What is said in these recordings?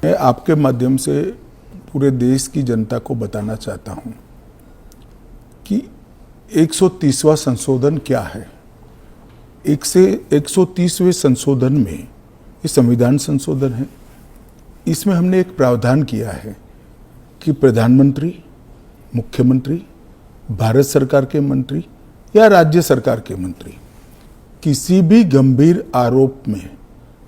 मैं आपके माध्यम से पूरे देश की जनता को बताना चाहता हूं कि 130वां संशोधन क्या है। 130वें संशोधन में ये संविधान संशोधन है। इसमें हमने एक प्रावधान किया है कि प्रधानमंत्री, मुख्यमंत्री, भारत सरकार के मंत्री या राज्य सरकार के मंत्री किसी भी गंभीर आरोप में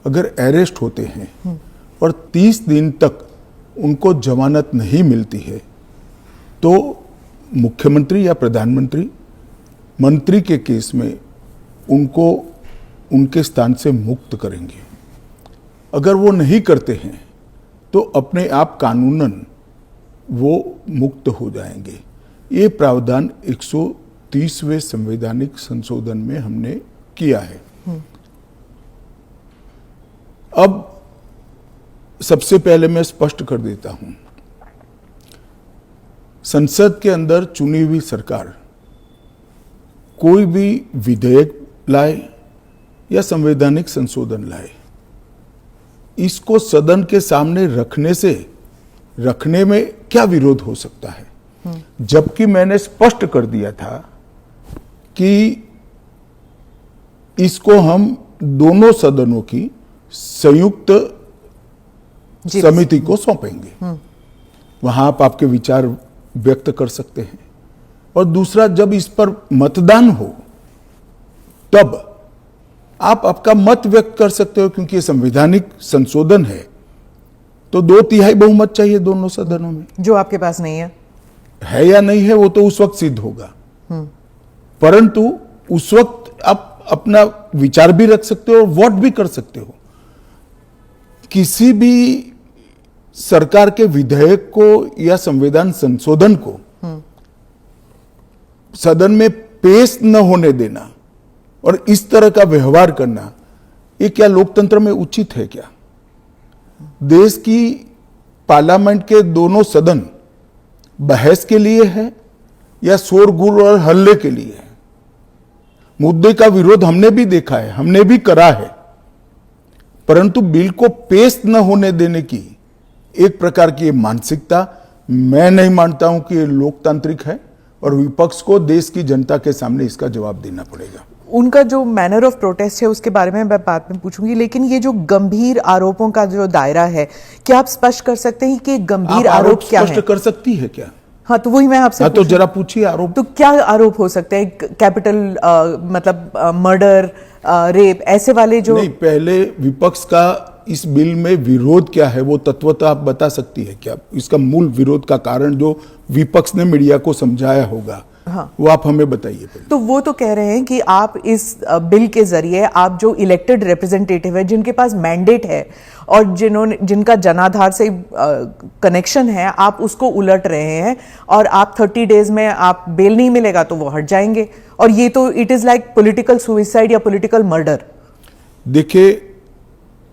अगर अरेस्ट होते हैं और 30 दिन तक उनको जमानत नहीं मिलती है तो मुख्यमंत्री या प्रधानमंत्री मंत्री के केस में उनको उनके स्थान से मुक्त करेंगे। अगर वो नहीं करते हैं तो अपने आप कानूनन वो मुक्त हो जाएंगे। ये प्रावधान 130वें संवैधानिक संशोधन में हमने किया है। अब सबसे पहले मैं स्पष्ट कर देता हूं, संसद के अंदर चुनी हुई सरकार कोई भी विधेयक लाए या संवैधानिक संशोधन लाए, इसको सदन के सामने रखने में क्या विरोध हो सकता है। जबकि मैंने स्पष्ट कर दिया था कि इसको हम दोनों सदनों की संयुक्त समिति को सौंपेंगे। वहां आप आपके विचार व्यक्त कर सकते हैं। और दूसरा, जब इस पर मतदान हो तब आप आपका मत व्यक्त कर सकते हो, क्योंकि ये संवैधानिक संशोधन है तो 2/3 बहुमत चाहिए दोनों सदनों में, जो आपके पास नहीं है या नहीं है वो तो उस वक्त सिद्ध होगा। परंतु उस वक्त आप अपना विचार भी रख सकते हो और वोट भी कर सकते हो। किसी भी सरकार के विधेयक को या संविधान संशोधन को सदन में पेश न होने देना और इस तरह का व्यवहार करना, ये क्या लोकतंत्र में उचित है क्या? देश की पार्लियामेंट के दोनों सदन बहस के लिए है या शोरगुल और हल्ले के लिए है? मुद्दे का विरोध हमने भी देखा है, हमने भी करा है, परंतु बिल को पेश न होने देने की एक प्रकार की मानसिकता मैं नहीं मानता हूं कि ये लोकतांत्रिक है और विपक्ष को देश की जनता के सामने इसका जवाब देना पड़ेगा। उनका जो मैनर ऑफ प्रोटेस्ट है उसके बारे में मैं बाद में पूछूंगी, लेकिन ये जो गंभीर आरोपों का जो दायरा है, क्या आप स्पष्ट कर सकते हैं कि गंभीर आरोप क्या है? स्पष्ट कर सकती है क्या? हाँ, तो वही मैं आपसे तो जरा पूछिए आरोप। तो क्या आरोप हो सकते हैं? कैपिटल मतलब मर्डर, रेप, ऐसे वाले जो? नहीं, पहले विपक्ष का इस बिल में विरोध क्या है वो तत्वतः आप बता सकती है क्या? इसका मूल विरोध का कारण जो विपक्ष ने मीडिया को समझाया होगा, हाँ, वो आप हमें बताइए। तो वो तो कह रहे हैं कि आप इस बिल के जरिए आप जो इलेक्टेड रिप्रेजेंटेटिव है, जिनके पास मैंडेट है और जिनका जनाधार से कनेक्शन है, आप उसको उलट रहे हैं और आप 30 डेज में आप बेल नहीं मिलेगा तो वो हट जाएंगे। और ये तो it is like political suicide या पॉलिटिकल मर्डर। देखिए,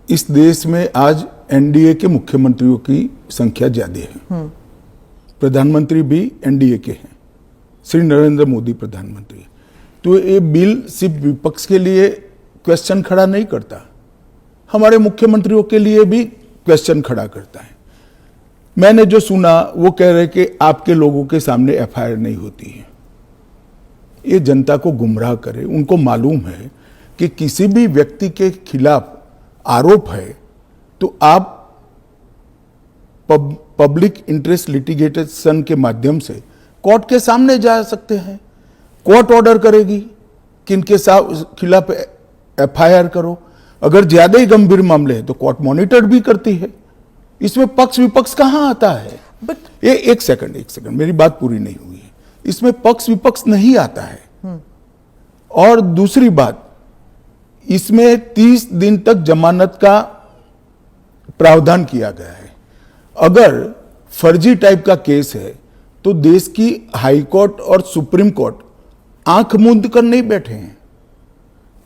इस देश में आज एनडीए के मुख्यमंत्रियों की संख्या ज्यादा है। प्रधानमंत्री भी एनडीए के हैं, श्री नरेंद्र मोदी प्रधानमंत्री। तो ये बिल सिर्फ विपक्ष के लिए क्वेश्चन खड़ा नहीं करता, हमारे मुख्यमंत्रियों के लिए भी क्वेश्चन खड़ा करता है। मैंने जो सुना वो कह रहे कि आपके लोगों के सामने एफआईआर नहीं होती है। ये जनता को गुमराह करे। उनको मालूम है कि किसी भी व्यक्ति के खिलाफ आरोप है तो आप पब्लिक इंटरेस्ट लिटिगेशन के माध्यम से कोर्ट के सामने जा सकते हैं। कोर्ट ऑर्डर करेगी कि इनके खिलाफ एफआईआर करो। अगर ज्यादा ही गंभीर मामले हैं तो कोर्ट मॉनिटर भी करती है। इसमें पक्ष विपक्ष कहां आता है? एक सेकंड, मेरी बात पूरी नहीं हुई है। इसमें पक्ष विपक्ष नहीं आता है। और दूसरी बात, इसमें 30 दिन तक जमानत का प्रावधान किया गया है। अगर फर्जी टाइप का केस है तो देश की हाई कोर्ट और सुप्रीम कोर्ट आंख मूंद कर नहीं बैठे हैं।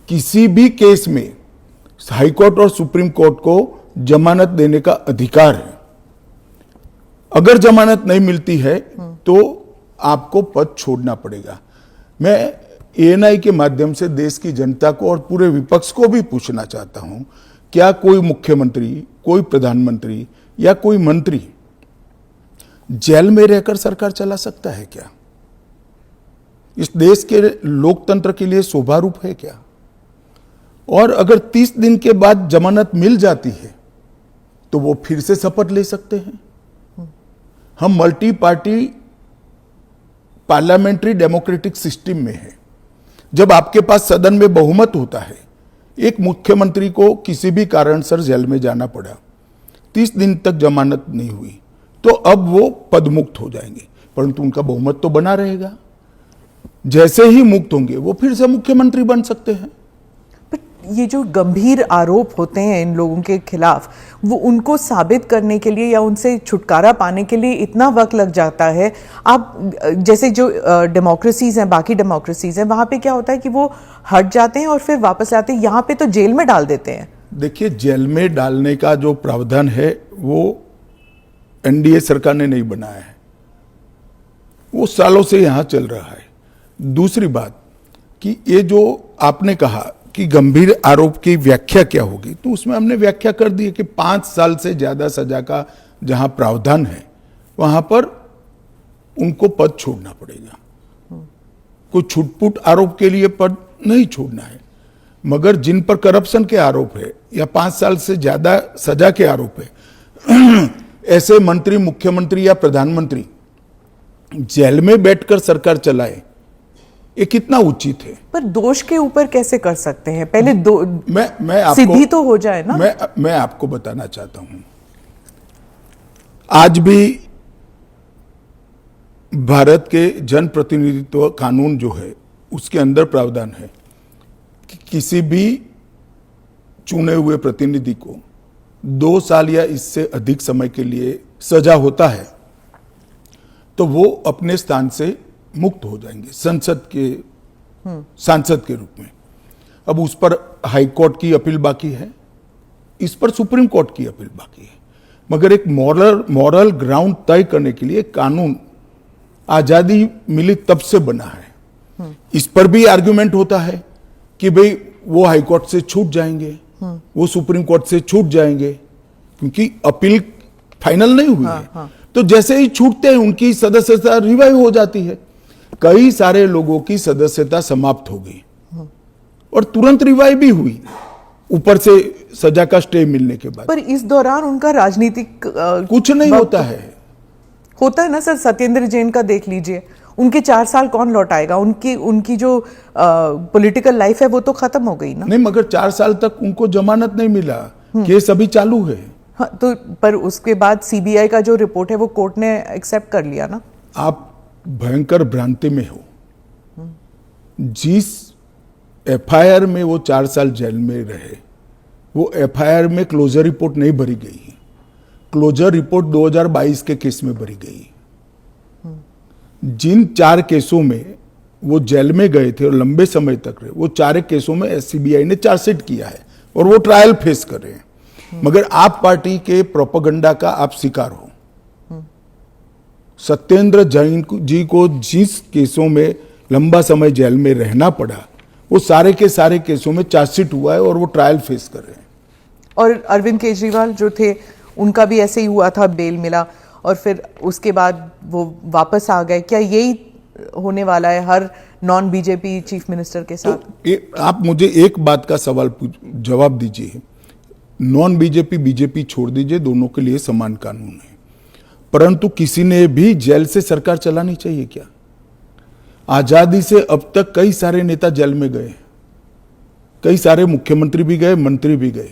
किसी भी केस में हाई कोर्ट और सुप्रीम कोर्ट को जमानत देने का अधिकार है। अगर जमानत नहीं मिलती है तो आपको पद छोड़ना पड़ेगा। मैं एएनआई के माध्यम से देश की जनता को और पूरे विपक्ष को भी पूछना चाहता हूं, क्या कोई मुख्यमंत्री, कोई प्रधानमंत्री या कोई मंत्री जेल में रहकर सरकार चला सकता है क्या? इस देश के लोकतंत्र के लिए शोभा रूप है क्या? और अगर 30 दिन के बाद जमानत मिल जाती है तो वो फिर से शपथ ले सकते हैं। हम multi party parliamentary democratic system में है। जब आपके पास सदन में बहुमत होता है, एक मुख्यमंत्री को किसी भी कारणसर जेल में जाना पड़ा, 30 दिन तक जमानत नहीं हुई, तो अब वो पदमुक्त हो जाएंगे, परंतु उनका बहुमत तो बना रहेगा। जैसे ही मुक्त होंगे वो फिर से मुख्यमंत्री बन सकते हैं। ये जो गंभीर आरोप होते हैं इन लोगों के खिलाफ, वो उनको साबित करने के लिए या उनसे छुटकारा पाने के लिए इतना वक्त लग जाता है। आप जैसे जो डेमोक्रेसीज हैं, बाकी डेमोक्रेसीज हैं, वहां पे क्या होता है कि वो हट जाते हैं और फिर वापस आते हैं। यहाँ पे तो जेल में डाल देते हैं। देखिए, जेल में डालने का जो प्रावधान है वो एनडीए सरकार ने नहीं बनाया है, वो सालों से यहां चल रहा है। दूसरी बात कि ये जो आपने कहा कि गंभीर आरोप की व्याख्या क्या होगी, तो उसमें हमने व्याख्या कर दी है कि 5 साल से ज्यादा सजा का जहां प्रावधान है वहां पर उनको पद छोड़ना पड़ेगा। कोई छुटपुट आरोप के लिए पद नहीं छोड़ना है, मगर जिन पर करप्शन के आरोप है या 5 साल से ज्यादा सजा के आरोप है, ऐसे मंत्री, मुख्यमंत्री या प्रधानमंत्री जेल में बैठकर सरकार चलाए, ये कितना उचित है? पर दोष के ऊपर कैसे कर सकते हैं? पहले मैं आपको सिद्धि तो हो जाए ना। मैं आपको बताना चाहता हूं, आज भी भारत के जन प्रतिनिधित्व कानून जो है उसके अंदर प्रावधान है कि किसी भी चुने हुए प्रतिनिधि को 2 साल या इससे अधिक समय के लिए सजा होता है तो वो अपने स्थान से मुक्त हो जाएंगे सांसद के रूप में। अब उस पर हाई कोर्ट की अपील बाकी है, इस पर सुप्रीम कोर्ट की अपील बाकी है, मगर एक मॉरल ग्राउंड तय करने के लिए कानून आजादी मिली तब से बना है। इस पर भी आर्गुमेंट होता है कि भाई वो हाई कोर्ट से छूट जाएंगे, वो सुप्रीम कोर्ट से छूट जाएंगे, क्योंकि अपील फाइनल नहीं हुई है। तो जैसे ही छूटते हैं उनकी सदस्यता रिवाइव हो जाती है। कई सारे लोगों की सदस्यता समाप्त हो गई और तुरंत रिवाइव भी हुई, ऊपर से सजा का स्टे मिलने के बाद। पर इस दौरान उनका राजनीतिक कुछ नहीं होता है ना सर। सत्येंद्र जैन का देख लीजिए, उनके 4 साल कौन लौटाएगा? उनकी जो पॉलिटिकल लाइफ है वो तो खत्म हो गई ना। नहीं, मगर 4 साल तक उनको जमानत नहीं मिला, केस अभी चालू है। हाँ, तो पर उसके बाद सीबीआई का जो रिपोर्ट है वो कोर्ट ने एक्सेप्ट कर लिया ना। आप भयंकर भ्रांति में हो। जिस एफआईआर में वो 4 साल जेल में रहे, वो एफआईआर में क्लोजर रिपोर्ट नहीं भरी गई। क्लोजर रिपोर्ट 2022 के केस में भरी गई। जिन 4 केसों में वो जेल में गए थे और लंबे समय तक रहे, वो 4 केसों में सीबीआई ने चार्जशीट किया है और वो ट्रायल फेस कर रहे हैं। मगर आप पार्टी के प्रोपेगेंडा का आप शिकार हो। सत्येंद्र जैन जी को जिस केसों में लंबा समय जेल में रहना पड़ा, वो सारे के सारे केसों में चार्जशीट हुआ है और वो ट्रायल फेस कर रहे हैं। और अरविंद केजरीवाल जो थे, उनका भी ऐसे ही हुआ था, बेल मिला और फिर उसके बाद वो वापस आ गए। क्या यही होने वाला है हर नॉन बीजेपी चीफ मिनिस्टर के साथ? तो आप मुझे एक बात का सवाल जवाब दीजिए। नॉन बीजेपी बीजेपी छोड़ दीजिए, दोनों के लिए समान कानून है, परंतु किसी ने भी जेल से सरकार चलानी चाहिए क्या? आजादी से अब तक कई सारे नेता जेल में गए, कई सारे मुख्यमंत्री भी गए, मंत्री भी गए,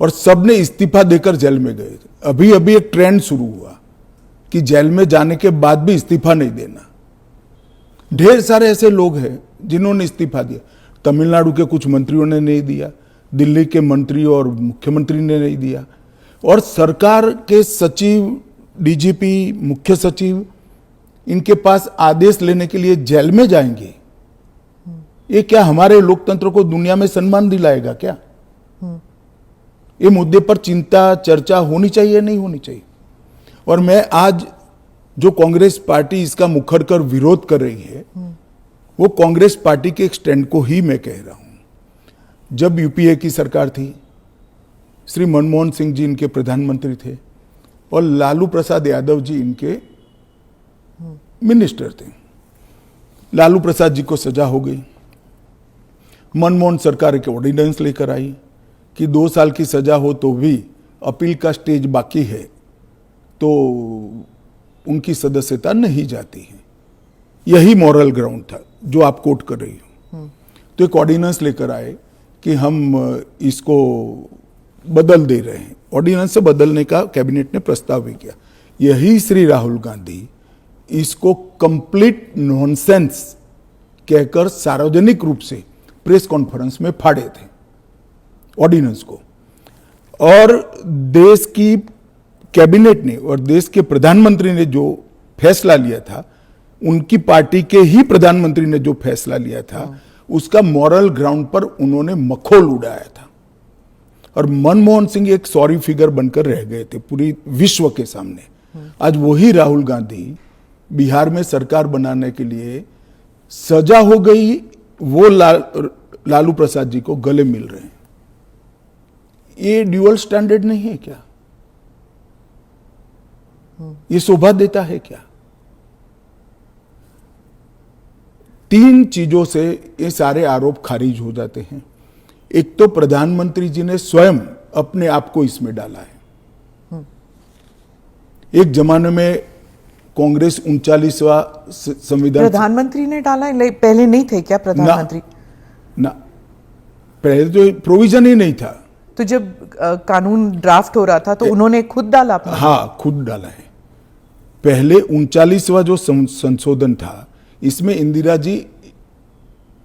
और सबने इस्तीफा देकर जेल में गए। अभी अभी एक ट्रेंड शुरू हुआ कि जेल में जाने के बाद भी इस्तीफा नहीं देना। ढेर सारे ऐसे लोग हैं जिन्होंने इस्तीफा दिया। तमिलनाडु के कुछ मंत्रियों ने नहीं दिया, दिल्ली के मंत्री और मुख्यमंत्री ने नहीं दिया, और सरकार के सचिव, डीजीपी, मुख्य सचिव इनके पास आदेश लेने के लिए जेल में जाएंगे। ये क्या हमारे लोकतंत्र को दुनिया में सम्मान दिलाएगा क्या? ये मुद्दे पर चिंता, चर्चा होनी चाहिए, नहीं होनी चाहिए। और मैं आज जो कांग्रेस पार्टी इसका मुखर कर विरोध कर रही है, वो कांग्रेस पार्टी के एक स्टैंड को ही मैं कह रहा हूं। जब यूपीए की सरकार थी श्री मनमोहन सिंह जी इनके प्रधानमंत्री थे और लालू प्रसाद यादव जी इनके मिनिस्टर थे। लालू प्रसाद जी को सजा हो गई। मनमोहन सरकार एक ऑर्डिनेंस लेकर आई कि 2 साल की सजा हो तो भी अपील का स्टेज बाकी है तो उनकी सदस्यता नहीं जाती है। यही मॉरल ग्राउंड था जो आप कोट कर रही हो। तो एक ऑर्डिनेंस लेकर आए कि हम इसको बदल दे रहे हैं। ऑर्डिनेंस से बदलने का कैबिनेट ने प्रस्ताव भी किया। यही श्री राहुल गांधी इसको कंप्लीट नॉनसेंस कहकर सार्वजनिक रूप से प्रेस कॉन्फ्रेंस में फाड़े थे ऑर्डिनेंस को। और देश की कैबिनेट ने और देश के प्रधानमंत्री ने जो फैसला लिया था, उनकी पार्टी के ही प्रधानमंत्री ने जो फैसला लिया था, उसका मॉरल ग्राउंड पर उन्होंने मखौल उड़ाया था। और मनमोहन सिंह एक सॉरी फिगर बनकर रह गए थे पूरी विश्व के सामने। आज वही राहुल गांधी बिहार में सरकार बनाने के लिए सजा हो गई, वो लालू प्रसाद जी को गले मिल रहे हैं। ये ड्यूअल स्टैंडर्ड नहीं है क्या? ये शोभा देता है क्या? 3 चीजों से ये सारे आरोप खारिज हो जाते हैं। एक तो प्रधानमंत्री जी ने स्वयं अपने आप को इसमें डाला है। एक जमाने में कांग्रेस 39वां संविधान, प्रधानमंत्री ने डाला है, पहले नहीं थे क्या प्रधानमंत्री? ना, पहले तो प्रोविजन ही नहीं था। तो जब कानून ड्राफ्ट हो रहा था तो उन्होंने खुद डाला अपना? हाँ, खुद डाला है। पहले 39वां जो संशोधन था, इसमें इंदिरा जी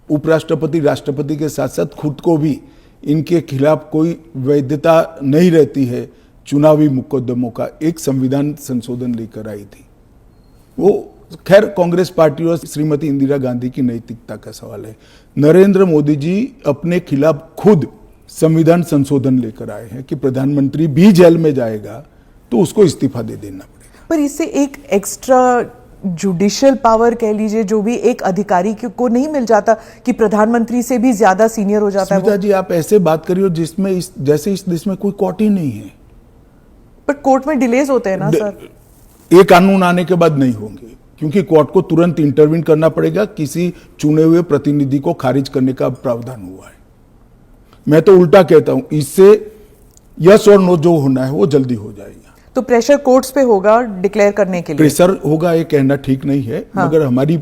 उपराष्ट्रपति राष्ट्रपति के साथ साथ खुद को भी इनके खिलाफ कोई वैधता नहीं रहती है चुनावी मुकदमों का एक संविधान संशोधन लेकर आई थी। वो खैर कांग्रेस पार्टी और श्रीमती इंदिरा गांधी की नैतिकता का सवाल है। नरेंद्र मोदी जी अपने खिलाफ खुद संविधान संशोधन लेकर आए हैं कि प्रधानमंत्री भी जेल में जाएगा तो उसको इस्तीफा दे देना पड़ेगा। पर इससे एक एक्स्ट्रा जुडिशियल पावर कह लीजिए जो भी एक अधिकारी को नहीं मिल जाता कि प्रधानमंत्री से भी ज्यादा सीनियर हो जाता है वो? जी, आप ऐसे बात करिए जिसमें जैसे इस देश में कोई कोर्ट ही नहीं है। पर कोर्ट में डिलेज होते हैं ना सर? ये कानून आने के बाद नहीं होंगे क्योंकि कोर्ट को तुरंत इंटरवीन करना पड़ेगा। किसी चुने हुए प्रतिनिधि को खारिज करने का प्रावधान हुआ है। मैं तो उल्टा कहता हूं, इससे यस और नो जो होना है वो जल्दी हो जाएगा। तो प्रेशर कोर्ट्स पे होगा डिक्लेयर करने के लिए? प्रेशर होगा ये कहना ठीक नहीं है। हाँ। मगर हमारी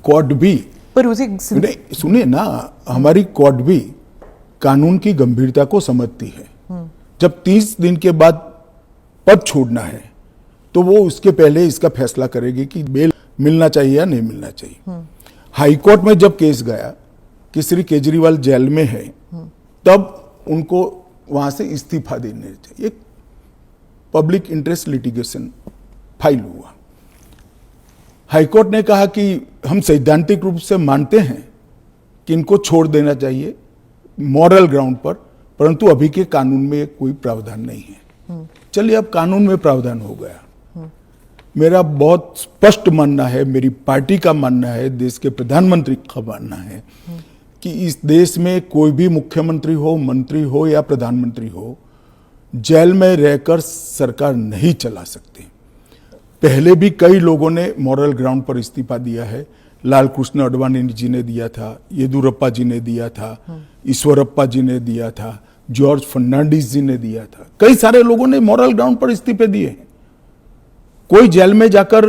कोर्ट भी, पर उसे नहीं सुनिए ना, हमारी कोर्ट भी कानून की गंभीरता को समझती है। जब 30 दिन के बाद पद छोड़ना है तो वो उसके पहले इसका फैसला करेगी कि बेल मिलना चाहिए या नहीं मिलना चाहिए। हाईकोर्ट में जब केस गया कि श्री केजरीवाल जेल में है, तब उनको वहां से इस्तीफा देने चाहिए। पब्लिक इंटरेस्ट लिटिगेशन फाइल हुआ। हाईकोर्ट ने कहा कि हम सैद्धांतिक रूप से मानते हैं कि इनको छोड़ देना चाहिए मॉरल ग्राउंड पर, परंतु अभी के कानून में कोई प्रावधान नहीं है। चलिए, अब कानून में प्रावधान हो गया। मेरा बहुत स्पष्ट मानना है, मेरी पार्टी का मानना है, देश के प्रधानमंत्री का मानना है कि इस देश में कोई भी मुख्यमंत्री हो, मंत्री हो या प्रधानमंत्री हो, जेल में रहकर सरकार नहीं चला सकते। पहले भी कई लोगों ने मॉरल ग्राउंड पर इस्तीफा दिया है। लाल कृष्ण अडवाणी जी ने दिया था, येदुरप्पा जी ने दिया था, ईश्वरप्पा जी ने दिया था, जॉर्ज फर्नांडिस जी ने दिया था। कई सारे लोगों ने मॉरल ग्राउंड पर इस्तीफे दिए हैं। कोई जेल में जाकर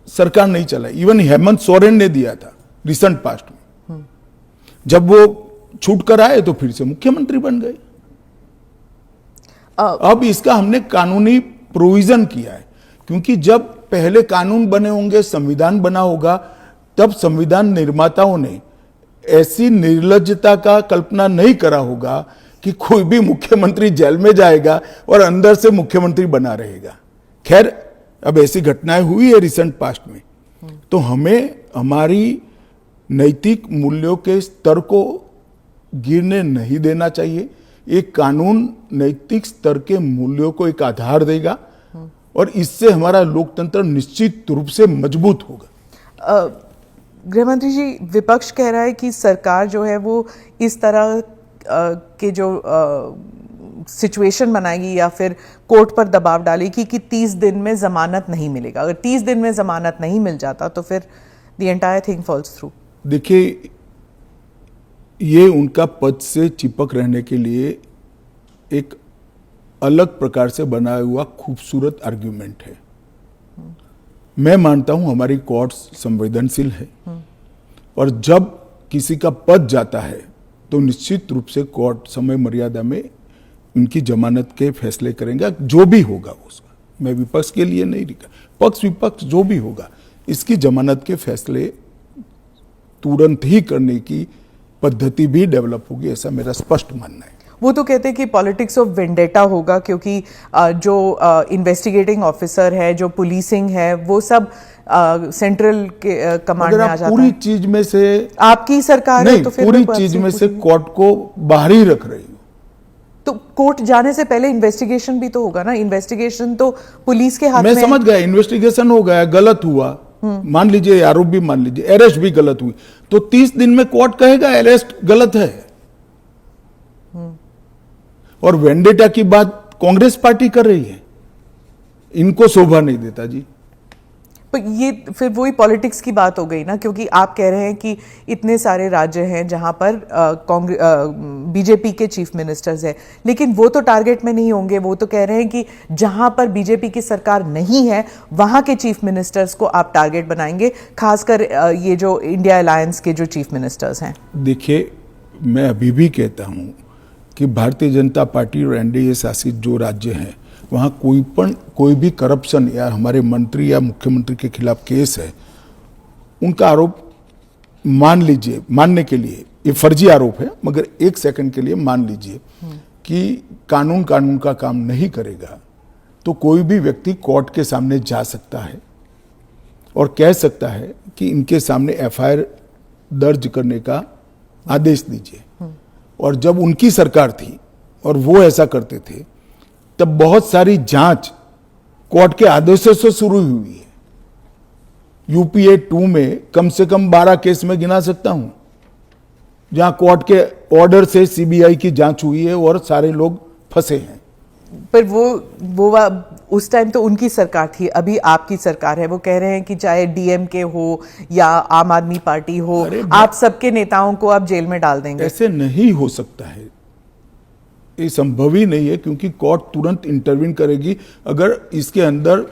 सरकार नहीं चलाई। इवन हेमंत सोरेन ने दिया था रिसेंट पास्ट में। जब वो छूट कर आए तो फिर से मुख्यमंत्री बन गए। अब इसका हमने कानूनी प्रोविजन किया है, क्योंकि जब पहले कानून बने होंगे, संविधान बना होगा, तब संविधान निर्माताओं ने ऐसी निर्लज्जता का कल्पना नहीं करा होगा कि कोई भी मुख्यमंत्री जेल में जाएगा और अंदर से मुख्यमंत्री बना रहेगा। खैर, अब ऐसी घटनाएं हुई है रिसेंट पास्ट में। तो हमें हमारी नैतिक मूल्यों के स्तर को गिरने नहीं देना चाहिए। एक कानून नैतिक स्तर के मूल्यों को एक आधार देगा और इससे हमारा लोकतंत्र निश्चित रूप से मजबूत होगा। गृहमंत्री जी, विपक्ष कह रहा है कि सरकार जो है वो इस तरह के जो सिचुएशन बनाएगी या फिर कोर्ट पर दबाव डालेगी कि 30 दिन में जमानत नहीं मिलेगा। अगर 30 दिन में जमानत नहीं मिल जाता तो फिर the entire thing falls through. देखिए, ये उनका पद से चिपक रहने के लिए एक अलग प्रकार से बनाया हुआ खूबसूरत आर्ग्यूमेंट है। मैं मानता हूं हमारी कोर्ट्स संवेदनशील है और जब किसी का पद जाता है तो निश्चित रूप से कोर्ट समय मर्यादा में उनकी जमानत के फैसले करेंगे, जो भी होगा उसका। मैं विपक्ष के लिए नहीं लिखा, पक्ष विपक्ष जो भी होगा, इसकी जमानत के फैसले तुरंत ही करने की पद्धति भी डेवलप होगी, ऐसा मेरा स्पष्ट मानना है। वो तो कहते हैं कि पॉलिटिक्स ऑफ वेंडेटा होगा, क्योंकि जो इन्वेस्टिगेटिंग ऑफिसर है, जो पुलिसिंग है, वो सब सेंट्रल के कमांड में आ जाता है। पूरी चीज में से आपकी सरकार नहीं, है तो फिर पूरी चीज में से कोर्ट को बाहर ही रख रही हूँ। तो कोर्ट जाने से पहले इन्वेस्टिगेशन भी तो होगा ना। इन्वेस्टिगेशन तो पुलिस के हाथ में मैं समझ गया, इन्वेस्टिगेशन हो गया, गलत हुआ, मान लीजिए आरोप भी मान लीजिए, अरेस्ट भी गलत हुई, तो 30 दिन में कोर्ट कहेगा अरेस्ट गलत है। और वेंडेटा की बात कांग्रेस पार्टी कर रही है, इनको शोभा नहीं देता जी। पर ये फिर वही पॉलिटिक्स की बात हो गई ना, क्योंकि आप कह रहे हैं कि इतने सारे राज्य हैं जहां पर बीजेपी के चीफ मिनिस्टर्स हैं, लेकिन वो तो टारगेट में नहीं होंगे। वो तो कह रहे हैं कि जहां पर बीजेपी की सरकार नहीं है वहां के चीफ मिनिस्टर्स को आप टारगेट बनाएंगे, खासकर ये जो इंडिया अलायंस के जो चीफ मिनिस्टर्स हैं। देखिए, मैं अभी भी कहता हूं कि भारतीय जनता पार्टी और एनडीए शासित जो राज्य हैं वहाँ कोई भी करप्शन या हमारे मंत्री या मुख्यमंत्री के खिलाफ केस है, उनका आरोप मान लीजिए, मानने के लिए ये फर्जी आरोप है, मगर एक सेकंड के लिए मान लीजिए कि कानून का काम नहीं करेगा, तो कोई भी व्यक्ति कोर्ट के सामने जा सकता है और कह सकता है कि इनके सामने एफआईआर दर्ज करने का आदेश दीजिए। और जब उनकी सरकार थी और वो ऐसा करते थे, तब बहुत सारी जांच कोर्ट के आदेशों से शुरू हुई है। यूपीए 2 में कम से कम 12 केस में गिना सकता हूं जहां कोर्ट के ऑर्डर से सीबीआई की जांच हुई है और सारे लोग फंसे हैं। पर वो उस टाइम तो उनकी सरकार थी, अभी आपकी सरकार है। वो कह रहे हैं कि चाहे डीएमके हो या आम आदमी पार्टी हो, आप सबके नेताओं को आप जेल में डाल देंगे। ऐसे नहीं हो सकता है, ये संभव ही नहीं है, क्योंकि कोर्ट तुरंत इंटरवीन करेगी अगर इसके अंदर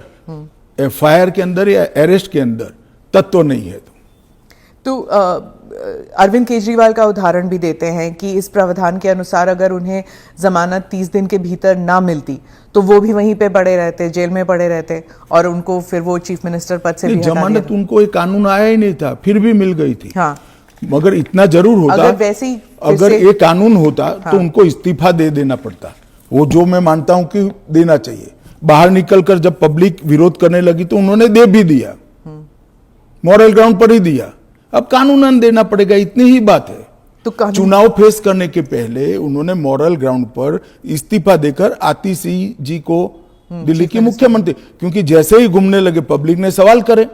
एफआईआर के अंदर या अरेस्ट के अंदर तत्व नहीं है तो अरविंद केजरीवाल का उदाहरण भी देते हैं कि इस प्रावधान के अनुसार अगर उन्हें जमानत 30 दिन के भीतर ना मिलती तो वो भी वहीं पे पड़े रहते, जेल में पड़े रहते, और उनको फिर वो चीफ मिनिस्टर पद से भी हटा दिया। जमानत उनको एक कानून आया ही नहीं था, फिर भी मिल गई थी। हाँ, मगर इतना जरूर होता, अगर वैसे ही अगर ये कानून होता तो उनको इस्तीफा दे देना पड़ता, वो जो मैं मानता हूं कि देना चाहिए। बाहर निकलकर जब पब्लिक विरोध करने लगी तो उन्होंने दे भी दिया, मॉरल ग्राउंड पर ही दिया। अब कानूनन देना पड़ेगा, इतनी ही बात है। तो चुनाव फेस करने के पहले उन्होंने मॉरल ग्राउंड पर इस्तीफा देकर आतिशी जी को दिल्ली की मुख्यमंत्री, क्योंकि जैसे ही घूमने लगे पब्लिक ने सवाल करे।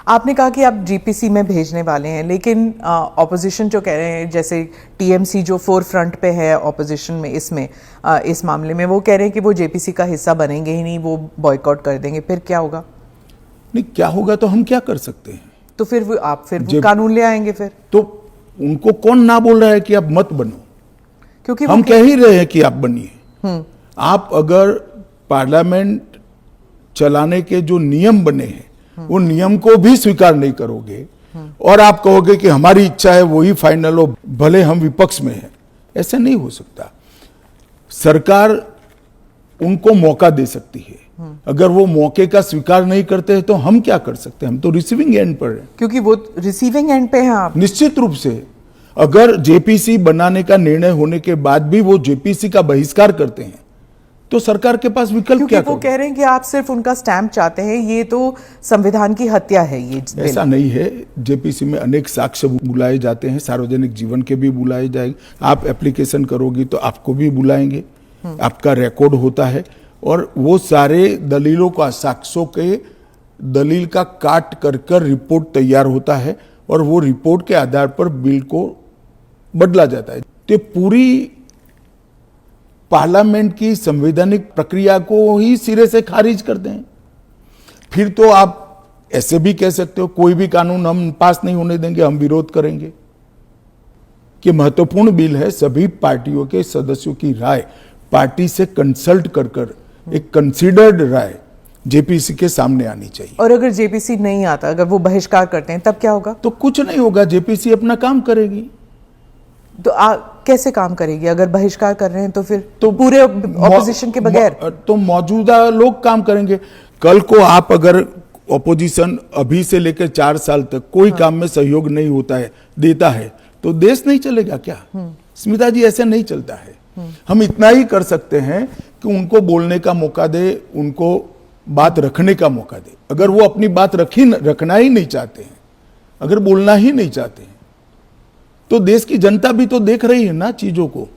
आपने कहा कि आप जीपीसी में भेजने वाले हैं, लेकिन ऑपोजिशन जो कह रहे हैं, जैसे टीएमसी जो फोर फ्रंट पे है ऑपोजिशन में, इसमें इस मामले में वो कह रहे हैं कि वो जेपीसी का हिस्सा बनेंगे ही नहीं, वो बॉयकॉट कर देंगे। फिर क्या होगा? नहीं, क्या होगा तो हम क्या कर सकते हैं? तो फिर वो कानून ले आएंगे फिर? तो उनको कौन ना बोल रहा है कि आप मत बनो, क्योंकि हम कह ही रहे हैं कि आप बनिए। आप अगर पार्लियामेंट चलाने के जो नियम बने हैं वो नियम को भी स्वीकार नहीं करोगे और आप कहोगे कि हमारी इच्छा है वही फाइनल हो, भले हम विपक्ष में हैं, ऐसे नहीं हो सकता। सरकार उनको मौका दे सकती है, अगर वो मौके का स्वीकार नहीं करते हैं तो हम क्या कर सकते हैं? हम तो रिसीविंग एंड पर हैं, क्योंकि वो रिसीविंग एंड पे हैं आप। निश्चित रूप से अगर जेपीसी बनाने का निर्णय होने के बाद भी वो जेपीसी का बहिष्कार करते हैं तो सरकार के पास विकल्प क्या? वो कह रहे हैं कि आप सिर्फ उनका स्टैंप चाहते हैं, ये तो संविधान की हत्या है। ये ऐसा नहीं है। जेपीसी में अनेक साक्ष्य बुलाए जाते हैं, सार्वजनिक जीवन के भी बुलाए जाएंगे। आप एप्लीकेशन करोगी तो आपको भी बुलाएंगे, आपका रिकॉर्ड होता है और वो सारे दलीलों का, साक्ष्यों के दलील का काट कर रिपोर्ट तैयार होता है और वो रिपोर्ट के आधार पर बिल को बदला जाता है। तो पूरी पार्लियामेंट की संवैधानिक प्रक्रिया को ही सिरे से खारिज कर दें। फिर तो आप ऐसे भी कह सकते हो कोई भी कानून हम पास नहीं होने देंगे, हम विरोध करेंगे। कि महत्वपूर्ण बिल है, सभी पार्टियों के सदस्यों की राय पार्टी से कंसल्ट कर कर एक कंसीडर्ड राय जेपीसी के सामने आनी चाहिए। और अगर जेपीसी नहीं आता, अगर वो बहिष्कार करते हैं, तब क्या होगा? तो कुछ नहीं होगा, जेपीसी अपना काम करेगी। तो कैसे काम करेगी? अगर बहिष्कार कर रहे हैं तो फिर तो पूरे ऑपोजिशन के बगैर तो मौजूदा लोग काम करेंगे। कल को आप अगर ऑपोजिशन अभी से लेकर 4 साल तक कोई काम में सहयोग नहीं होता है, देता है, तो देश नहीं चलेगा क्या? स्मिता जी, ऐसे नहीं चलता है। हम इतना ही कर सकते हैं कि उनको बोलने का मौका दे, उनको बात रखने का मौका दे। अगर वो अपनी बात रखना ही नहीं चाहते हैं, अगर बोलना ही नहीं चाहते हैं, तो देश की जनता भी तो देख रही है ना चीजों को।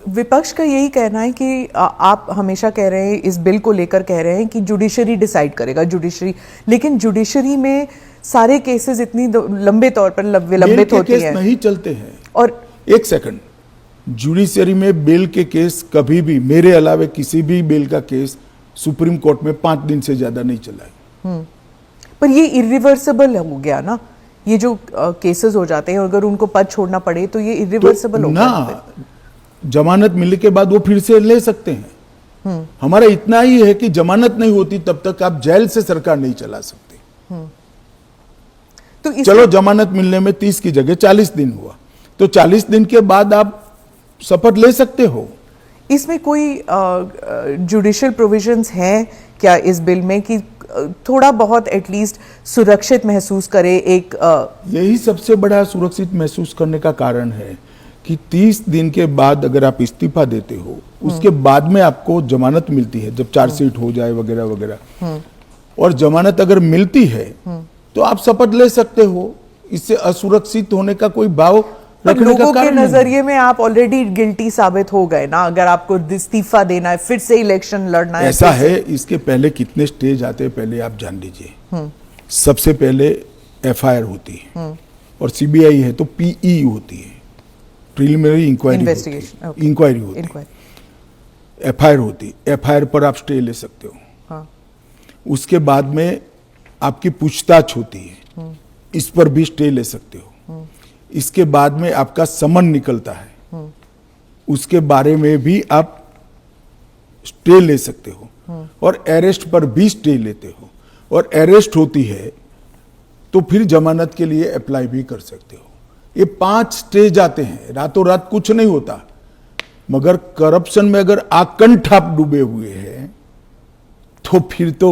विपक्ष का यही कहना है कि आप हमेशा कह रहे हैं, इस बिल को लेकर कह रहे हैं कि जुडिशरी डिसाइड करेगा, जुडिशरी। लेकिन जुडिशरी में सारे केसेस इतनी लंबे तौर पर विलंबित होती हैं, नहीं चलते हैं। और एक सेकंड, जुडिशरी में बिल के केस कभी भी, मेरे अलावे किसी भी बिल का केस सुप्रीम कोर्ट में 5 दिन से ज्यादा नहीं चला है। पर ये इरिवर्सिबल हो गया ना, ये जो केसेस हो जाते हैं, अगर उनको पद छोड़ना पड़े तो ये इरिवर्सिबल हो गया। जमानत मिलने के बाद वो फिर से ले सकते हैं। हमारा इतना ही है कि जमानत नहीं होती तब तक आप जेल से सरकार नहीं चला सकते। तो चलो, जमानत मिलने में 30 की जगह 40 दिन हुआ, तो 40 दिन के बाद आप शपथ ले सकते हो। इसमें कोई जुडिशियल प्रोविजंस हैं क्या इस बिल में कि थोड़ा बहुत एटलीस्ट सुरक्षित महसूस करे? यही सबसे बड़ा सुरक्षित महसूस करने का कारण है कि 30 दिन के बाद अगर आप इस्तीफा देते हो, उसके बाद में आपको जमानत मिलती है, जब चार्जशीट हो जाए वगैरह वगैरह, और जमानत अगर मिलती है तो आप शपथ ले सकते हो। इससे असुरक्षित होने का कोई भाव रखने का कारण के नजरिए में आप ऑलरेडी गिल्टी साबित हो गए ना, अगर आपको इस्तीफा देना है, फिर से इलेक्शन लड़ना है। ऐसा है, इसके पहले कितने स्टेज आते हैं पहले आप जान लीजिए। सबसे पहले एफआईआर होती है, और सीबीआई है तो पीई होती है, प्रिलिमिनरी इंक्वायरी होती है। एफआईआर होती, एफआईआर पर आप स्टे ले सकते हो। हाँ। उसके बाद में आपकी पूछताछ होती है, इस पर भी स्टे ले सकते हो। इसके बाद में आपका समन निकलता है, उसके बारे में भी आप स्टे ले सकते हो, और अरेस्ट पर भी स्टे लेते हो, और अरेस्ट होती है तो फिर जमानत के लिए अप्लाई भी कर सकते हो। ये 5 स्टेज आते हैं, रातों रात कुछ नहीं होता। मगर करप्शन में अगर आकंठ आप डूबे हुए हैं तो फिर तो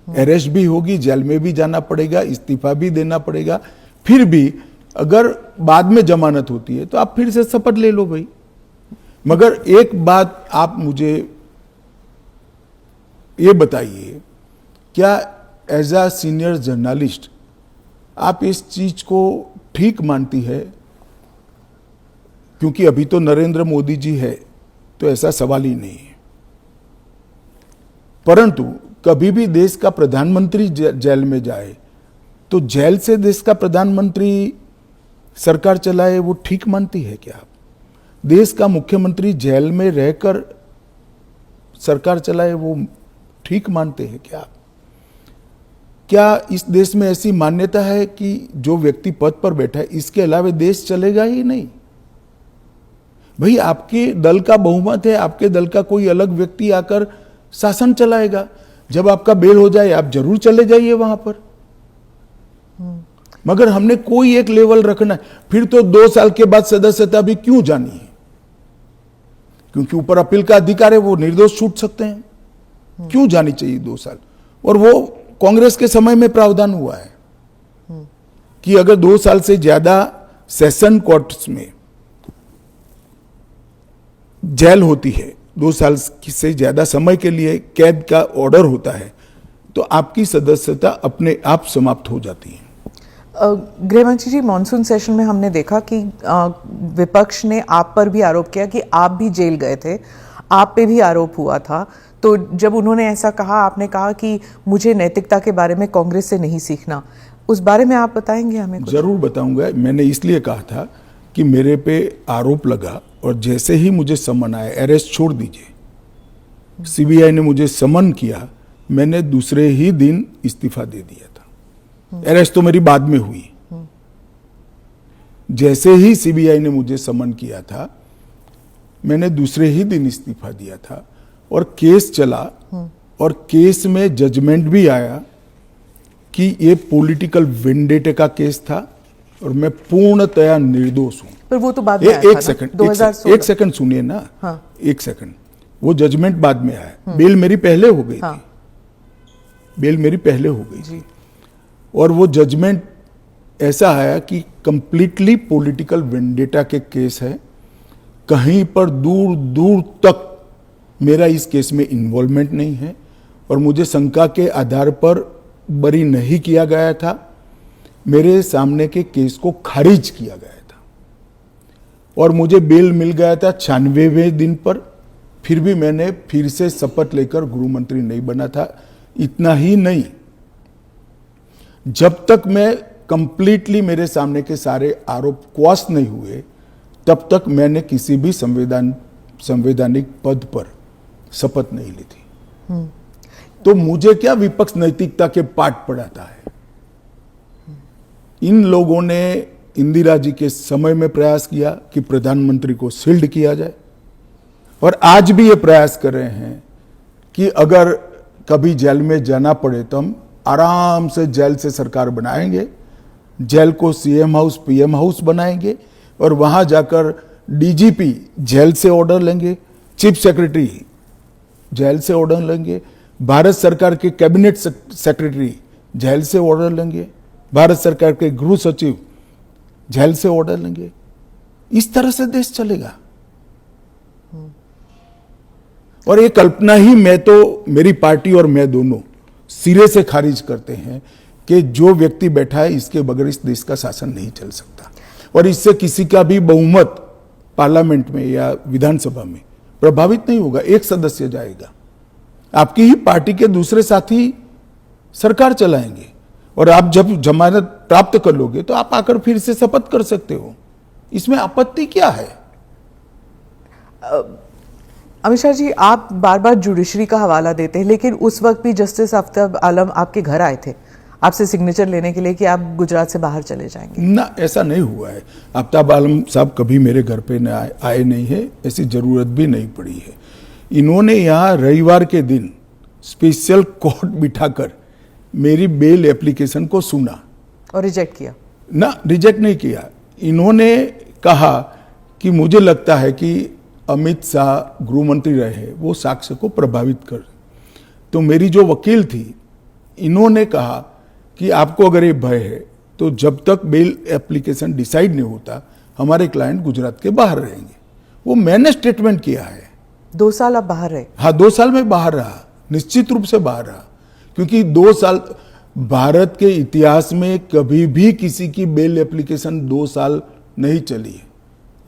अरेस्ट भी होगी, जेल में भी जाना पड़ेगा, इस्तीफा भी देना पड़ेगा। फिर भी अगर बाद में जमानत होती है तो आप फिर से शपथ ले लो भाई। मगर एक बात आप मुझे ये बताइए, क्या एज अ सीनियर जर्नलिस्ट आप इस चीज को ठीक मानती है? क्योंकि अभी तो नरेंद्र मोदी जी है तो ऐसा सवाल ही नहीं है, परंतु कभी भी देश का प्रधानमंत्री जेल में जाए तो जेल से देश का प्रधानमंत्री सरकार चलाए, वो ठीक मानती है क्या आप? देश का मुख्यमंत्री जेल में रहकर सरकार चलाए, वो ठीक मानते हैं क्या आप? क्या इस देश में ऐसी मान्यता है कि जो व्यक्ति पद पर बैठा है इसके अलावा देश चलेगा ही नहीं? भाई, आपके दल का बहुमत है, आपके दल का कोई अलग व्यक्ति आकर शासन चलाएगा। जब आपका बेल हो जाए आप जरूर चले जाइए वहां पर। मगर हमने कोई एक लेवल रखना है। फिर तो 2 साल के बाद सदस्यता भी क्यों जानी है? क्योंकि ऊपर अपील का अधिकार है, वो निर्दोष छूट सकते हैं। क्यों जानी चाहिए 2 साल? और वो कांग्रेस के समय में प्रावधान हुआ है कि अगर 2 साल से ज्यादा सेशन कोर्ट्स में जेल होती है, 2 साल से ज्यादा समय के लिए कैद का ऑर्डर होता है, तो आपकी सदस्यता अपने आप समाप्त हो जाती है। गृहमंत्री जी, मॉनसून सेशन में हमने देखा कि विपक्ष ने आप पर भी आरोप किया कि आप भी जेल गए थे, आप पे भी आरोप हुआ था। तो जब उन्होंने ऐसा कहा, आपने कहा कि मुझे नैतिकता के बारे में कांग्रेस से नहीं सीखना। उस बारे में आप बताएंगे हमें कुछ? जरूर बताऊंगा। मैंने इसलिए कहा था कि मेरे पे आरोप लगा और जैसे ही मुझे समन आया, अरेस्ट छोड़ दीजिए, सीबीआई ने मुझे समन किया, मैंने दूसरे ही दिन इस्तीफा दे दिया था। अरेस्ट तो मेरी बाद में हुई। जैसे ही सीबीआई ने मुझे समन किया था, मैंने दूसरे ही दिन इस्तीफा दिया था और केस चला और केस में जजमेंट भी आया कि ये पॉलिटिकल वेंडेटे का केस था और मैं पूर्णतया निर्दोष हूं। पर वो तो बाद में आया एक था सेकंड, ना? 2016 एक सेकंड सुनिए ना। हाँ। एक सेकंड, वो जजमेंट बाद में आया। बेल मेरी पहले हो गई हाँ। थी, बेल मेरी पहले हो गई जी। थी और वो जजमेंट ऐसा आया कि कंप्लीटली पॉलिटिकल वेंडेटा के केस है, कहीं पर दूर दूर तक मेरा इस केस में इन्वॉल्वमेंट नहीं है और मुझे शंका के आधार पर बरी नहीं किया गया था। मेरे सामने के केस को खारिज किया गया था और मुझे बेल मिल गया था 96वें दिन पर। फिर भी मैंने फिर से शपथ लेकर गृह मंत्री नहीं बना था। इतना ही नहीं, जब तक मैं कंप्लीटली मेरे सामने के सारे आरोप क्वाश नहीं हुए, तब तक मैंने किसी भी संवैधानिक पद पर शपथ नहीं ली थी। तो मुझे क्या विपक्ष नैतिकता के पाठ पढ़ाता है? इन लोगों ने इंदिरा जी के समय में प्रयास किया कि प्रधानमंत्री को शील्ड किया जाए और आज भी ये प्रयास कर रहे हैं कि अगर कभी जेल में जाना पड़े तो हम आराम से जेल से सरकार बनाएंगे, जेल को सीएम हाउस पीएम हाउस बनाएंगे और वहां जाकर डीजीपी जेल से ऑर्डर लेंगे, चीफ सेक्रेटरी जेल से ऑर्डर लेंगे, भारत सरकार के कैबिनेट सेक्रेटरी जेल से ऑर्डर लेंगे, भारत सरकार के गृह सचिव जेल से ऑर्डर लेंगे। इस तरह से देश चलेगा। और ये कल्पना ही मैं तो, मेरी पार्टी और मैं दोनों सिरे से खारिज करते हैं कि जो व्यक्ति बैठा है इसके बगैर इस देश का शासन नहीं चल सकता और इससे किसी का भी बहुमत पार्लियामेंट में या विधानसभा में प्रभावित नहीं होगा। एक सदस्य जाएगा, आपकी ही पार्टी के दूसरे साथी सरकार चलाएंगे और आप जब जमानत प्राप्त कर लोगे तो आप आकर फिर से शपथ कर सकते हो। इसमें आपत्ति क्या है? अमित शाह जी, आप बार बार जुडिशरी का हवाला देते हैं, लेकिन उस वक्त भी जस्टिस आफ्ताब आलम आपके घर आए थे आपसे सिग्नेचर लेने के लिए कि आप गुजरात से बाहर चले जाएंगे। ना, ऐसा नहीं हुआ है। आफ्ताब आलम साहब कभी मेरे घर पे आए नहीं है, ऐसी जरूरत भी नहीं पड़ी है। इन्होंने यहाँ रविवार के दिन स्पेशल कोर्ट बिठाकर मेरी बेल एप्लीकेशन को सुना और रिजेक्ट किया? ना, रिजेक्ट नहीं किया। इन्होंने कहा कि मुझे लगता है कि अमित शाह गृह मंत्री रहे, वो साक्ष्य को प्रभावित कर। तो मेरी जो वकील थी, इन्होंने कहा कि आपको अगर ये भय है तो जब तक बेल एप्लीकेशन डिसाइड नहीं होता हमारे क्लाइंट गुजरात के बाहर रहेंगे। वो मैंने स्टेटमेंट किया है। 2 साल आप बाहर रहे? हाँ, 2 साल में बाहर रहा, निश्चित रूप से बाहर रहा, क्योंकि 2 साल भारत के इतिहास में कभी भी किसी की बेल एप्लीकेशन 2 साल नहीं चली है।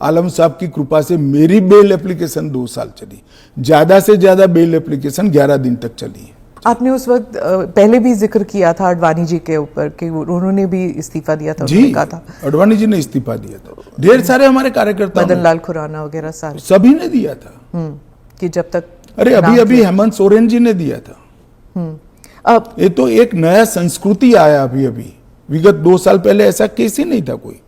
आलम साहब की कृपा से मेरी बेल एप्लीकेशन 2 साल चली, ज्यादा से ज्यादा बेल एप्लीकेशन 11 दिन तक चली है। आपने उस वक्त पहले भी जिक्र किया था अडवाणी जी के ऊपर कि उन्होंने भी इस्तीफा दिया था। जी, कहा था अडवाणी जी ने इस्तीफा दिया था, ढेर सारे हमारे कार्यकर्ता, मदन लाल खुराना वगैरह सारे, सभी ने दिया था। कि जब तक, अरे अभी हेमंत सोरेन जी ने दिया था। अब ये तो एक नया संस्कृति आया अभी विगत 2 साल पहले ऐसा केस ही नहीं था कोई।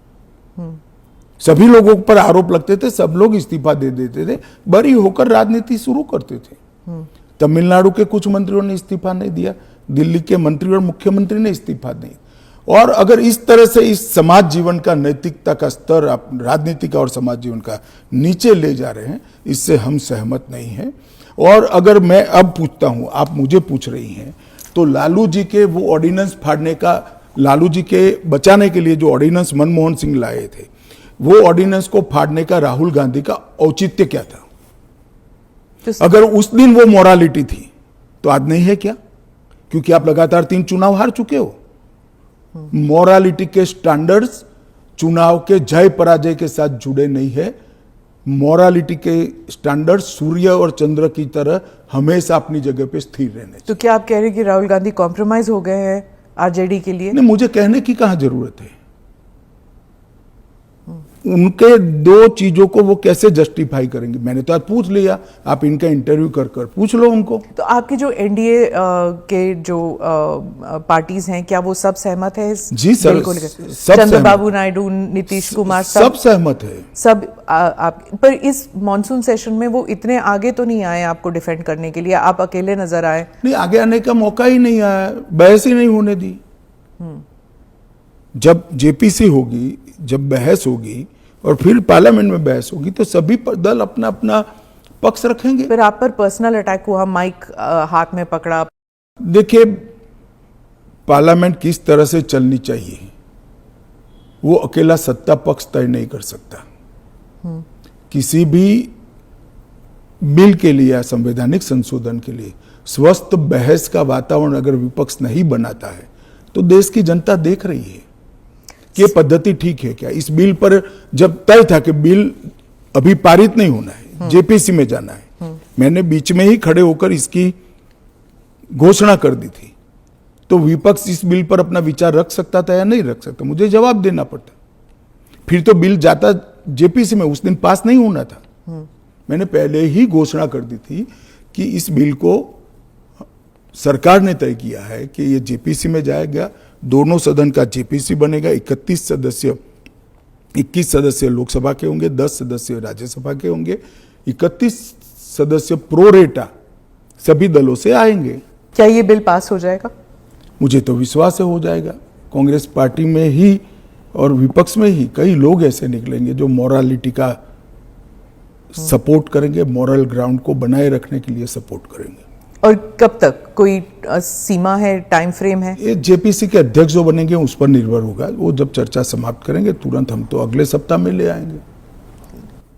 सभी लोगों पर आरोप लगते थे, सब लोग इस्तीफा दे देते थे, बरी होकर राजनीति शुरू करते थे। तमिलनाडु के कुछ मंत्रियों ने इस्तीफा नहीं दिया, दिल्ली के मंत्री और मुख्यमंत्री ने इस्तीफा नहीं। और अगर इस तरह से इस समाज जीवन का, नैतिकता का स्तर आप राजनीति का और समाज जीवन का नीचे ले जा रहे हैं, इससे हम सहमत नहीं हैं। और अगर मैं अब पूछता हूं, आप मुझे पूछ रही हैं, तो लालू जी के वो ऑर्डिनेंस फाड़ने का, लालू जी के बचाने के लिए जो ऑर्डिनेंस मनमोहन सिंह लाए थे, वो ऑर्डिनेंस को फाड़ने का राहुल गांधी का औचित्य क्या था? अगर उस दिन वो मोरालिटी थी तो आज नहीं है क्या? क्योंकि आप लगातार 3 चुनाव हार चुके हो। मोरालिटी के स्टैंडर्ड्स चुनाव के जय पराजय के साथ जुड़े नहीं है। मोरालिटी के स्टैंडर्ड सूर्य और चंद्र की तरह हमेशा अपनी जगह पे स्थिर रहने चाहिए। तो क्या आप कह रहे हैं कि राहुल गांधी कॉम्प्रोमाइज हो गए हैं आरजेडी के लिए? नहीं, मुझे कहने की कहां जरूरत है। उनके दो चीजों को वो कैसे जस्टिफाई करेंगे? मैंने तो आज पूछ लिया, आप इनका इंटरव्यू कर कर पूछ लो उनको। तो आपकी जो एनडीए के जो पार्टीज हैं, क्या वो सब सहमत है इस जी सर, बिल को लेकर? सब चंद्रबाबू नायडू, नीतीश कुमार, सब सहमत है। सब आप पर इस मॉनसून सेशन में वो इतने आगे तो नहीं आए आपको डिफेंड करने के लिए, आप अकेले नजर आए। नहीं, आगे आने का मौका ही नहीं आया, बहस ही नहीं होने दी। जब जेपीसी होगी, जब बहस होगी और फिर पार्लियामेंट में बहस होगी तो सभी दल अपना अपना पक्ष रखेंगे। फिर आप पर पर्सनल अटैक हुआ, माइक हाथ में पकड़ा। देखिए, पार्लियामेंट किस तरह से चलनी चाहिए वो अकेला सत्ता पक्ष तय नहीं कर सकता। किसी भी बिल के लिए या संवैधानिक संशोधन के लिए स्वस्थ बहस का वातावरण अगर विपक्ष नहीं बनाता है तो देश की जनता देख रही है कि ये पद्धति ठीक है क्या। इस बिल पर जब तय था कि बिल अभी पारित नहीं होना है, जेपीसी में जाना है, मैंने बीच में ही खड़े होकर इसकी घोषणा कर दी थी, तो विपक्ष इस बिल पर अपना विचार रख सकता था या नहीं रख सकता, मुझे जवाब देना पड़ता। फिर तो बिल जाता जेपीसी में, उस दिन पास नहीं होना था। मैंने पहले ही घोषणा कर दी थी कि इस बिल को सरकार ने तय किया है कि ये जेपीसी में जाएगा, दोनों सदन का जेपीसी बनेगा, 21 सदस्य लोकसभा के होंगे, 10 सदस्य राज्यसभा के होंगे, 31 सदस्य प्रोरेटा सभी दलों से आएंगे। क्या ये बिल पास हो जाएगा? मुझे तो विश्वास है हो जाएगा। कांग्रेस पार्टी में ही और विपक्ष में ही कई लोग ऐसे निकलेंगे जो मोरालिटी का सपोर्ट करेंगे, मोरल ग्राउंड को बनाए रखने के लिए सपोर्ट करेंगे। और कब तक, कोई सीमा है, टाइम फ्रेम है? ये जेपीसी के अध्यक्ष जो बनेंगे उस पर निर्भर होगा। वो जब चर्चा समाप्त करेंगे तुरंत हम तो अगले सप्ताह में ले आएंगे।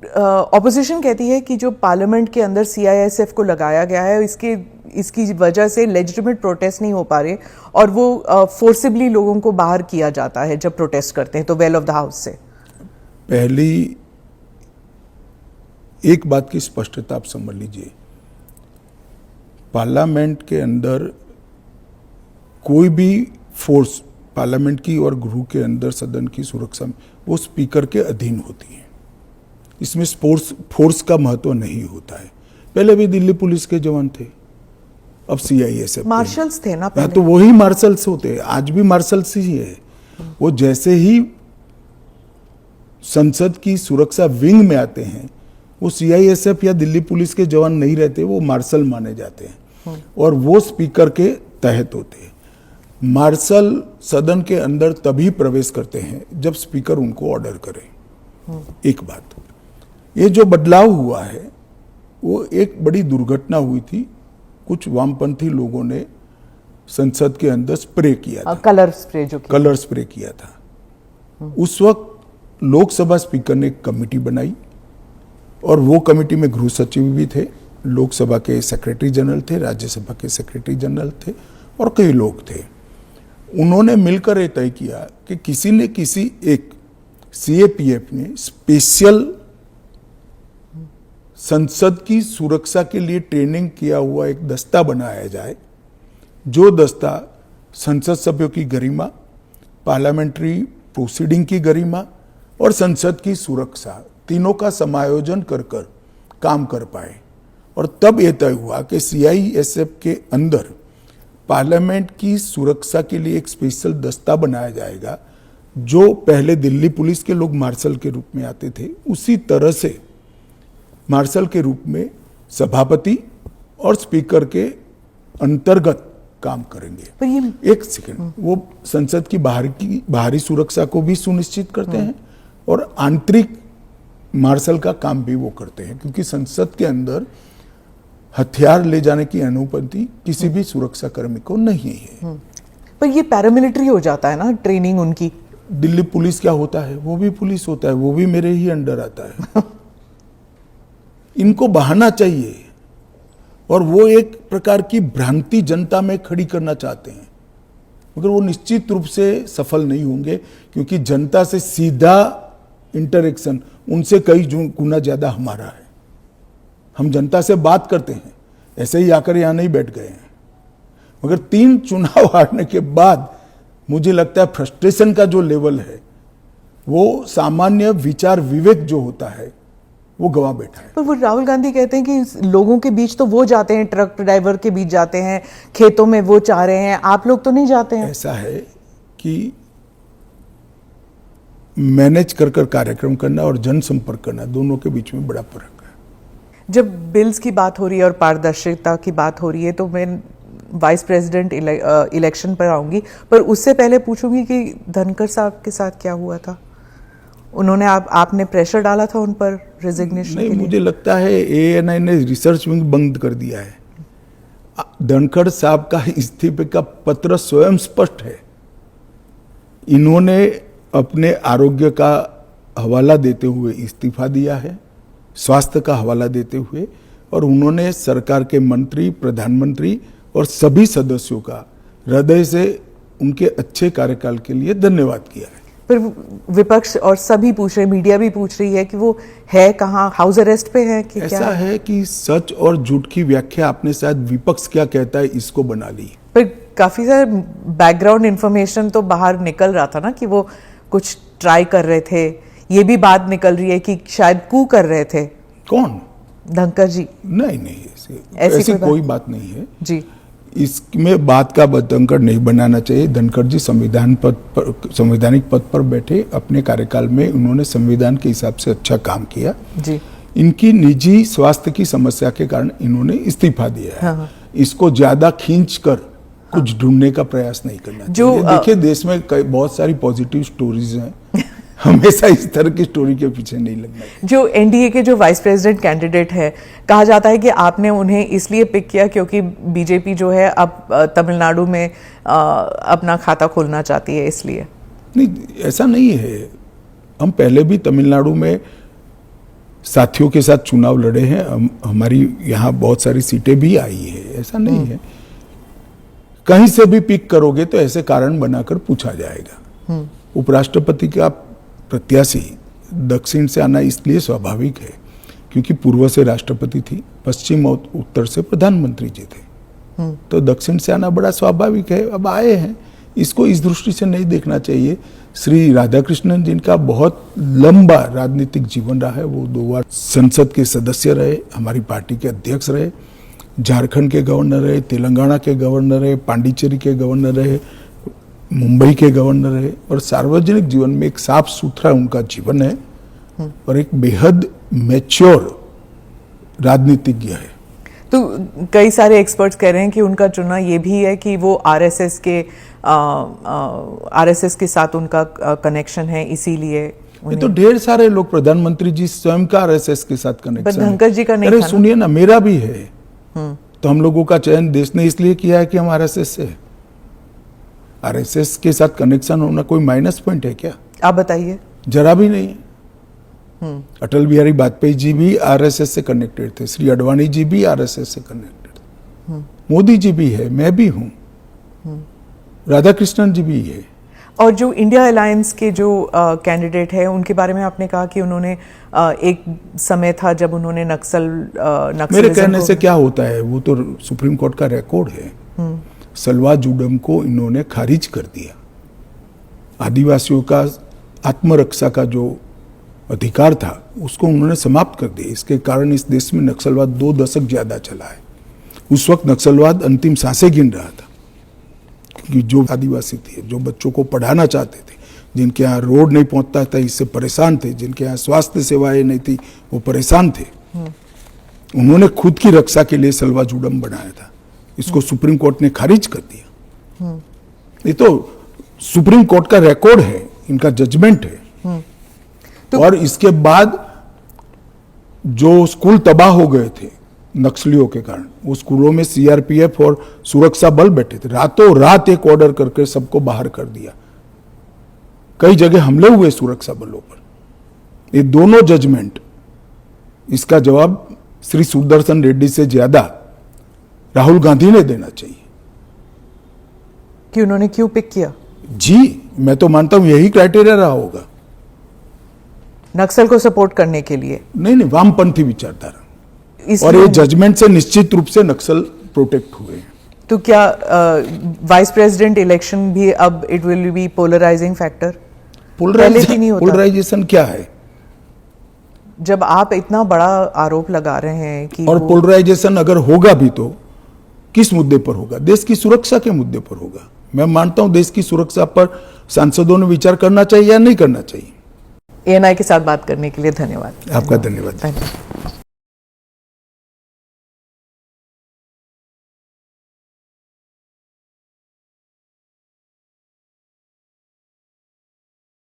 ऑपोजिशन कहती है कि जो पार्लियामेंट के अंदर सीआईएसएफ को लगाया गया है, इसकी वजह से लेजिटिमेट प्रोटेस्ट नहीं हो पा रहे और वो फोर्सिबली लोगों को बाहर किया जाता है जब प्रोटेस्ट करते हैं तो वेल ऑफ द हाउस से। पहली एक बात की स्पष्टता आप समझ लीजिए, पार्लियामेंट के अंदर कोई भी फोर्स पार्लियामेंट की और गृह के अंदर सदन की सुरक्षा में वो स्पीकर के अधीन होती है। इसमें फोर्स का महत्व नहीं होता है। पहले भी दिल्ली पुलिस के जवान थे, अब सीआईएसएफ मार्शल्स थे ना पहले। तो वही मार्शल्स होते हैं, आज भी मार्शल्स ही है। वो जैसे ही संसद की सुरक्षा विंग में आते हैं वो सीआईएसएफ या दिल्ली पुलिस के जवान नहीं रहते, वो मार्शल माने जाते हैं और वो स्पीकर के तहत होते हैं। मार्शल सदन के अंदर तभी प्रवेश करते हैं जब स्पीकर उनको ऑर्डर करे। एक बात, ये जो बदलाव हुआ है वो एक बड़ी दुर्घटना हुई थी। कुछ वामपंथी लोगों ने संसद के अंदर स्प्रे किया था, कलर स्प्रे किया था। उस वक्त लोकसभा स्पीकर ने एक कमेटी बनाई और वो कमेटी में गृह सचिव भी थे, लोकसभा के सेक्रेटरी जनरल थे, राज्यसभा के सेक्रेटरी जनरल थे और कई लोग थे। उन्होंने मिलकर ये तय किया कि किसी न किसी एक सीएपीएफ ने स्पेशल संसद की सुरक्षा के लिए ट्रेनिंग किया हुआ एक दस्ता बनाया जाए, जो दस्ता संसद सभ्यों की गरिमा, पार्लियामेंट्री प्रोसीडिंग की गरिमा और संसद की सुरक्षा तीनों का समायोजन कर काम कर पाए। और तब यह तय हुआ कि सीआईएसएफ के अंदर पार्लियामेंट की सुरक्षा के लिए एक स्पेशल दस्ता बनाया जाएगा। जो पहले दिल्ली पुलिस के लोग मार्शल के रूप में आते थे, उसी तरह से मार्शल के रूप में सभापति और स्पीकर के अंतर्गत काम करेंगे। पर ये एक सेकंड, वो संसद की बाहरी सुरक्षा को भी सुनिश्चित करते हैं और आंतरिक मार्शल का काम भी वो करते हैं, क्योंकि संसद के अंदर हथियार ले जाने की अनुमति किसी भी सुरक्षा कर्मी को नहीं है। पर ये पैरामिलिट्री हो जाता है ना ट्रेनिंग उनकी। दिल्ली पुलिस क्या होता है, वो भी पुलिस होता है, वो भी मेरे ही अंडर आता है। इनको बहाना चाहिए और वो एक प्रकार की भ्रांति जनता में खड़ी करना चाहते हैं, मगर वो निश्चित रूप से सफल नहीं होंगे, क्योंकि जनता से सीधा इंटरेक्शन उनसे कई गुना ज्यादा हमारा है। हम जनता से बात करते हैं, ऐसे ही आकर यहां नहीं बैठ गए हैं। मगर 3 चुनाव हारने के बाद मुझे लगता है फ्रस्ट्रेशन का जो लेवल है वो सामान्य विचार विवेक जो होता है वो गवा बैठा है। पर वो राहुल गांधी कहते हैं कि लोगों के बीच तो वो जाते हैं, ट्रक ड्राइवर के बीच जाते हैं, खेतों में वो चाह रहे हैं, आप लोग तो नहीं जाते हैं। ऐसा है कि मैनेज कर कार्यक्रम करना और जनसंपर्क करना, दोनों के बीच में बड़ा फर्क है। जब बिल्स की बात हो रही है और पारदर्शिता की बात हो रही है तो मैं वाइस प्रेसिडेंट इलेक्शन पर आऊंगी, पर उससे पहले पूछूंगी कि धनखड़ साहब के साथ क्या हुआ था। उन्होंने आपने प्रेशर डाला था उन पर रेजिग्नेशन के लिए? नहीं, मुझे लगता है ANI ने रिसर्च विंग बंद कर दिया है। धनखड़ साहब का इस्तीफे का पत्र स्वयं स्पष्ट है। इन्होंने अपने आरोग्य का हवाला देते हुए इस्तीफा दिया है, स्वास्थ्य का हवाला देते हुए, और उन्होंने सरकार के मंत्री, प्रधानमंत्री और सभी सदस्यों का हृदय से उनके अच्छे कार्यकाल के लिए धन्यवाद किया है। पर विपक्ष और सभी पूछ रहे, मीडिया भी पूछ रही है कि वो है कहाँ, हाउस अरेस्ट पे है कि ऐसा क्या? है कि सच और झूठ की व्याख्या आपने शायद विपक्ष क्या कहता है इसको बना ली। पर काफी सारे बैकग्राउंड इंफॉर्मेशन तो बाहर निकल रहा था ना कि वो कुछ ट्राई कर रहे थे। ये भी बात निकल रही है कि शायद कू कर रहे थे। कौन? धनखड़ जी? नहीं, ऐसी कोई बात नहीं है जी। इसमें बात का बतंकड़ नहीं बनाना चाहिए। धनखड़ जी संवैधानिक पद पर बैठे, अपने कार्यकाल में उन्होंने संविधान के हिसाब से अच्छा काम किया जी। इनकी निजी स्वास्थ्य की समस्या के कारण इन्होंने इस्तीफा दिया है। हाँ। इसको ज्यादा खींच कर कुछ ढूंढने का प्रयास नहीं करना चाहिए। देखिए, देश में बहुत सारी पॉजिटिव स्टोरीज हैं, हमेशा इस तरह की स्टोरी के पीछे नहीं लगना है। जो एनडीए के जो वाइस प्रेसिडेंट कैंडिडेट है, कहा जाता है कि आपने उन्हें इसलिए पिक किया क्योंकि बीजेपी जो है अब तमिलनाडु में अपना खाता खोलना चाहती है, इसलिए? नहीं, ऐसा नहीं है। हम पहले भी तमिलनाडु में साथियों के साथ चुनाव लड़े हैं। हमारी यहाँ बहुत सारी सीटें भी आई है, ऐसा नहीं है। कहीं से भी पिक करोगे तो ऐसे कारण बनाकर पूछा जाएगा। उपराष्ट्रपति का प्रत्याशी दक्षिण से आना इसलिए स्वाभाविक है क्योंकि पूर्व से राष्ट्रपति थी, पश्चिम और उत्तर से प्रधानमंत्री जी थे, तो दक्षिण से आना बड़ा स्वाभाविक है। अब आए हैं, इसको इस दृष्टि से नहीं देखना चाहिए। श्री राधाकृष्णन जिनका बहुत लंबा राजनीतिक जीवन रहा है, वो 2 बार संसद के सदस्य रहे, हमारी पार्टी के अध्यक्ष रहे, झारखंड के गवर्नर रहे, तेलंगाना के गवर्नर रहे, पांडिचेरी के गवर्नर रहे, मुंबई के गवर्नर है, और सार्वजनिक जीवन में एक साफ सुथरा उनका जीवन है और एक बेहद मैच्योर राजनीतिज्ञ है। तो कई सारे एक्सपर्ट्स कह रहे हैं कि उनका चुनाव ये भी है कि वो आरएसएस के साथ उनका कनेक्शन है, इसीलिए ये तो ढेर सारे लोग, प्रधानमंत्री जी स्वयं का आरएसएस के साथ कनेक्शन है। धनखड़ जी का नहीं। अरे सुनिए ना, मेरा भी है। तो हम लोगों का चयन देश ने इसलिए किया है कि हम आरएसएस से। आरएसएस के साथ कनेक्शन होना कोई माइनस पॉइंट है क्या? आप बताइए। जरा भी नहीं। अटल बिहारी वाजपेयी जी भी आरएसएस से कनेक्टेड थे, श्री अडवाणी जी भी आरएसएस से कनेक्टेड थे, मोदी जी भी है, मैं भी हूं, राधाकृष्णन जी भी है। और जो इंडिया अलायंस के जो कैंडिडेट है, उनके बारे में आपने कहा कि उन्होंने एक समय था जब उन्होंने नक्सलिज्म मेरे कहने से क्या होता है, वो तो सुप्रीम कोर्ट का रिकॉर्ड है। सलवा जुडम को इन्होंने खारिज कर दिया। आदिवासियों का आत्मरक्षा का जो अधिकार था उसको उन्होंने समाप्त कर दिया। इसके कारण इस देश में नक्सलवाद 2 दशक ज्यादा चला है। उस वक्त नक्सलवाद अंतिम सांसें गिन रहा था, क्योंकि जो आदिवासी थे, जो बच्चों को पढ़ाना चाहते थे, जिनके यहाँ रोड नहीं पहुंचता था, इससे परेशान थे, जिनके यहाँ स्वास्थ्य सेवाएं नहीं थी, वो परेशान थे। उन्होंने खुद की रक्षा के लिए सलवा जुडम बनाया था। इसको सुप्रीम कोर्ट ने खारिज कर दिया। ये तो सुप्रीम कोर्ट का रिकॉर्ड है, इनका जजमेंट है। तो और इसके बाद जो स्कूल तबाह हो गए थे नक्सलियों के कारण, वो स्कूलों में सीआरपीएफ और सुरक्षा बल बैठे थे। रातों रात एक ऑर्डर करके सबको बाहर कर दिया। कई जगह हमले हुए सुरक्षा बलों पर। ये दोनों जजमेंट, इसका जवाब श्री सुदर्शन रेड्डी से ज्यादा राहुल गांधी ने देना चाहिए कि उन्होंने क्यों पिक किया। जी, मैं तो मानता हूं यही क्राइटेरिया रहा होगा। नक्सल को सपोर्ट करने के लिए? नहीं, वामपंथी विचारधारा। और ये जजमेंट से निश्चित रूप से नक्सल प्रोटेक्ट हुए। तो क्या वाइस प्रेसिडेंट इलेक्शन भी अब it will be polarising factor? पहले भी नहीं होता। पोलराइजेशन क्या है? जब आप इतना बड़ा आरोप लगा रहे हैं कि और पोलराइजेशन अगर होगा भी तो किस मुद्दे पर होगा? देश की सुरक्षा के मुद्दे पर होगा। मैं मानता हूं देश की सुरक्षा पर सांसदों ने विचार करना चाहिए या नहीं करना चाहिए। ANI के साथ बात करने के लिए धन्यवाद। आपका धन्यवाद। धन्यवाद।